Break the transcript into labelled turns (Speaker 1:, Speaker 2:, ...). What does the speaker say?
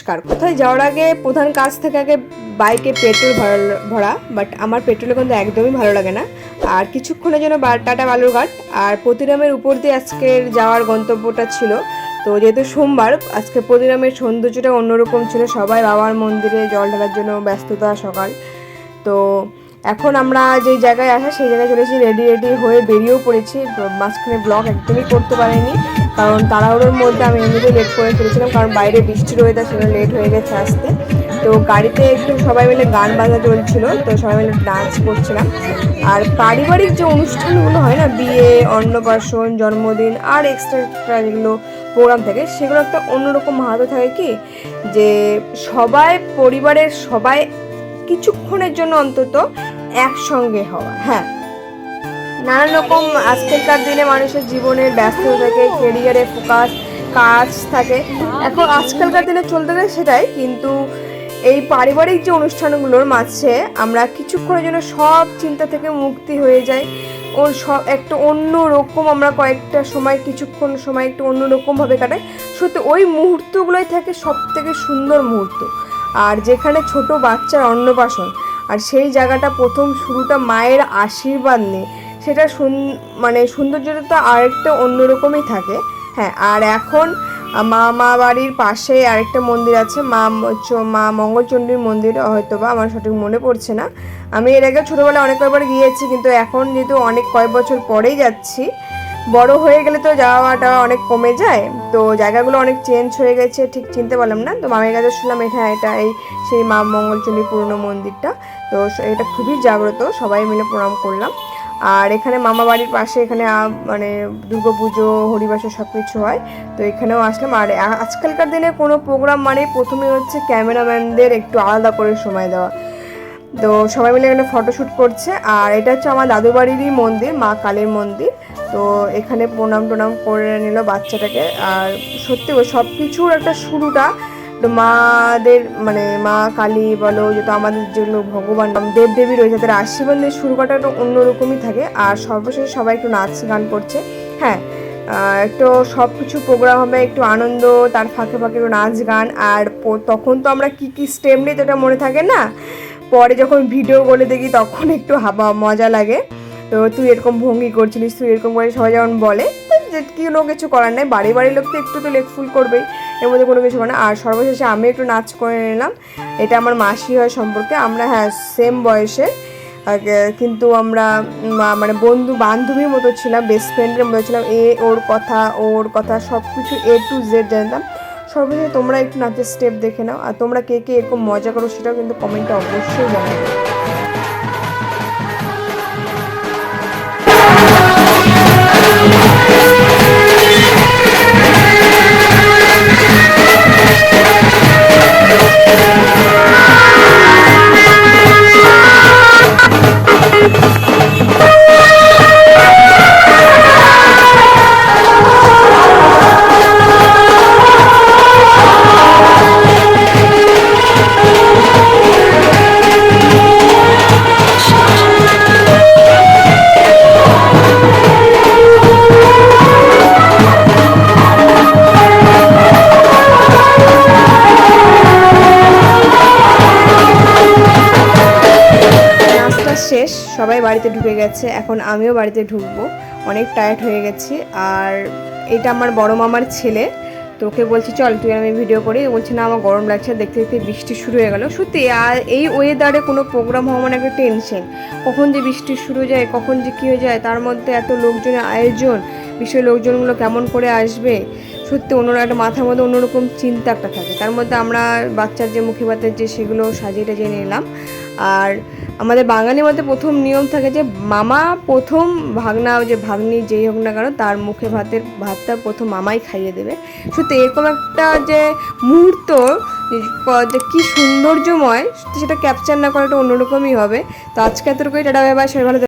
Speaker 1: নমস্কার। কোথায় যাওয়ার আগে প্রধান কাজ থাকে আগে বাইকে পেট্রোল ভরা, বাট আমার পেট্রোলে কিন্তু একদমই ভালো লাগে না। আর কিছুক্ষণের জন্য টাটা বালুরঘাট আর প্রতিরামের উপর দিয়ে আজকের যাওয়ার গন্তব্যটা ছিল। তো যেহেতু সোমবার, আজকে প্রতিরামের সৌন্দর্যটা অন্যরকম ছিল, সবাই বাবার মন্দিরে জল ঢালার জন্য ব্যস্ততা সকাল। তো এখন আমরা যেই জায়গায় আসা সেই জায়গায় চলেছি, রেডি হয়ে বেরিয়েও পড়েছি। মাঝখানে ব্লগ একদমই করতে পারিনি, কারণ তাড়াহুড়োর মধ্যে আমি এমনিতেই লেট করে ফেলেছিলাম, কারণ বাইরে বৃষ্টির ওয়েদার ছিল, লেট হয়ে গেছে আসতে। তো গাড়িতে একটু সবাই মিলে গান বাজনা চলছিল, তো সবাই মিলে ডান্স করছিলাম। আর পারিবারিক যে অনুষ্ঠানগুলো হয় না, বিয়ে, অন্নপ্রাশন, জন্মদিন আর এক্সট্রা যেগুলো প্রোগ্রাম থাকে, সেগুলো একটা অন্যরকম মাহাত্ম্য থাকে। কি যে সবাই পরিবারের সবাই কিছুক্ষণের জন্য অন্তত একসঙ্গে হওয়া। হ্যাঁ, নানান রকম আজকালকার দিনে মানুষের জীবনের ব্যস্ততা থাকে, কেরিয়ারে ফোকাস, কাজ থাকে, এখন আজকালকার দিনে চলতে থাকে সেটাই। কিন্তু এই পারিবারিক যে অনুষ্ঠানগুলোর মাঝে আমরা কিছুক্ষণের জন্য সব চিন্তা থেকে মুক্তি হয়ে যাই, ও সব একটু অন্য রকম, আমরা কয়েকটা সময় কিছুক্ষণ সময় একটু অন্যরকমভাবে কাটাই। সত্যি ওই মুহূর্তগুলোই থাকে সব থেকে সুন্দর মুহূর্ত। আর যেখানে ছোট বাচ্চার অন্নপ্রাশন, আর সেই জায়গাটা প্রথম শুরুটা মায়ের আশীর্বাদ নিয়ে, সেটা সৌন্দর্যটা আরেকটা অন্যরকমই থাকে। হ্যাঁ, আর এখন মা বাড়ির পাশে আরেকটা মন্দির আছে, মা মঙ্গলচণ্ডীর মন্দির, হয়তো বা আমার সঠিক মনে পড়ছে না। আমি এর আগে ছোটোবেলায় অনেক কয়েকবার গিয়েছি, কিন্তু এখন যেহেতু অনেক কয়েক বছর পরেই যাচ্ছি, বড় হয়ে গেলে তো যাওয়াটা অনেক কমে যায়, তো জায়গাগুলো অনেক চেঞ্জ হয়ে গেছে, ঠিক চিনতে পারলাম না। তো মামের কাছে শুনলাম এটা সেই মা মঙ্গলচণ্ডীর পুরনো মন্দিরটা। তো এটা খুবই জাগ্রত, সবাই মিলে প্রণাম করলাম। আর এখানে মামা বাড়ির পাশে এখানে দুর্গাপুজো, হরিবাসর সব কিছু হয়, তো এখানেও আসলাম। আর আজকালকার দিনে কোনো প্রোগ্রাম প্রথমে হচ্ছে ক্যামেরাম্যানদের একটু আলাদা করে সময় দেওয়া। তো সবাই মিলে এখানে ফটোশ্যুট করছে। আর এটা হচ্ছে আমার দাদু বাড়িরই মন্দির, মা কালীর মন্দির। তো এখানে প্রণাম করে নিল বাচ্চাটাকে। আর সত্যি সব কিছুর একটা শুরুটা মাদের মা কালী বলো, যেহেতু আমাদের যেগুলো ভগবান দেবদেবী রয়েছে, তাদের আশীর্বাদ নিয়ে শুরু করাটা একটু অন্যরকমই থাকে। আর সর্বশেষে সবাই একটু নাচ গান করছে। হ্যাঁ, একটু সব কিছু প্রোগ্রাম হবে, একটু আনন্দ, তার ফাঁকে ফাঁকে একটু নাচ গান। আর তখন তো আমরা কি স্টেপ নিই তো এটা মনে থাকে না, পরে যখন ভিডিও বলে দেখি তখন একটু মজা লাগে। তো তুই এরকম ভঙ্গি করছিলিস, তুই এরকম করে সবাই যেমন বলে, যে কোনো কিছু করার নেই, বাড়ির লোক তো একটু তো লেগফুল করবেই, এর মধ্যে কোনো কিছু করে না। আর সর্বশেষে আমি একটু নাচ করে নিলাম। এটা আমার মাসি হয় সম্পর্কে, আমরা হ্যাঁ সেম বয়সে, কিন্তু আমরা বান্ধবীর মতো ছিলাম, বেস্ট ফ্রেন্ডের মতো ছিলাম। ওর কথা সব কিছু A to Z জানতাম। সর্বশেষে তোমরা একটু নাচের স্টেপ দেখে নাও, আর তোমরা কে এরকম মজা করো সেটাও কিন্তু কমেন্টে অবশ্যই জানাবে। শেষ, সবাই বাড়িতে ঢুকে গেছে, এখন আমিও বাড়িতে ঢুকবো, অনেক টায়ার্ড হয়ে গেছি। আর এটা আমার বড় মামার ছেলে, তো ওকে বলছি চল তুই আমি ভিডিও করি, বলছি না আমার গরম লাগছে। দেখতে দেখতে বৃষ্টি শুরু হয়ে গেল। সত্যি আর এই ওয়েদারে কোনো প্রোগ্রাম হওয়া একটা টেনশন, কখন যে বৃষ্টি শুরু হয়ে যায়, কখন যে কী হয়ে যায়, তার মধ্যে এত লোকজনের আয়োজন, বিশ্বের লোকজনগুলো কেমন করে আসবে, সত্যি একটা মাথার মধ্যে অন্যরকম চিন্তা একটা থাকে। তার মধ্যে আমরা বাচ্চার যে মুখে ভাতের যে সেগুলো সাজিয়ে নিলাম। আর আমাদের বাঙালির মধ্যে প্রথম নিয়ম থাকে যে মামা প্রথম ভাগ্নি যেই হোক না কেন, তার মুখে ভাতটা প্রথম মামাই খাইয়ে দেবে। সত্যি এরকম একটা যে মুহূর্ত, যে কী সৌন্দর্যময়, সেটা ক্যাপচার না করাটা অন্যরকমই হবে। তো আজকে এতটুকুই, টাটা বাই বাই, সবাই ভালো।